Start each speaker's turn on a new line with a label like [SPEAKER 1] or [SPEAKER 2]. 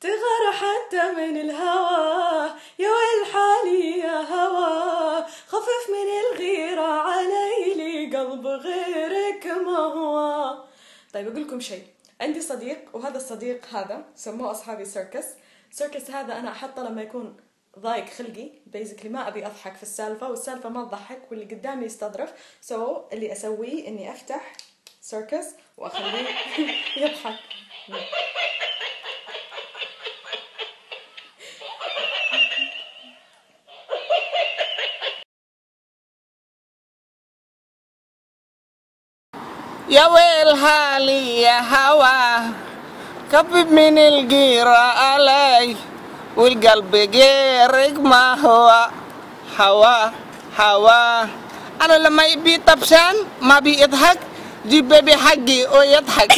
[SPEAKER 1] تغار حتى من الهوى، يا ويل حالي يا هوى، خفف من الغيرة علي لي قلب غيرك ما هو. طيب أقول لكم شيء، عندي صديق، وهذا الصديق هذا سموه أصحابي سيركس هذا أنا أحطه لما يكون ضايق خلقي، بيزيكلي ما أبي أضحك في السالفة والسالفة ما تضحك واللي قدامي يستظرف، اللي أسويه إني أفتح سيركس وأخليه يضحك.
[SPEAKER 2] يا ويل حالي يا هوا، كبب من الغيرة علي والقلب غيرك ما هو. هوا أنا لما يبي طبشان ما بيضحك، جيب بيبي حقي ويضحك.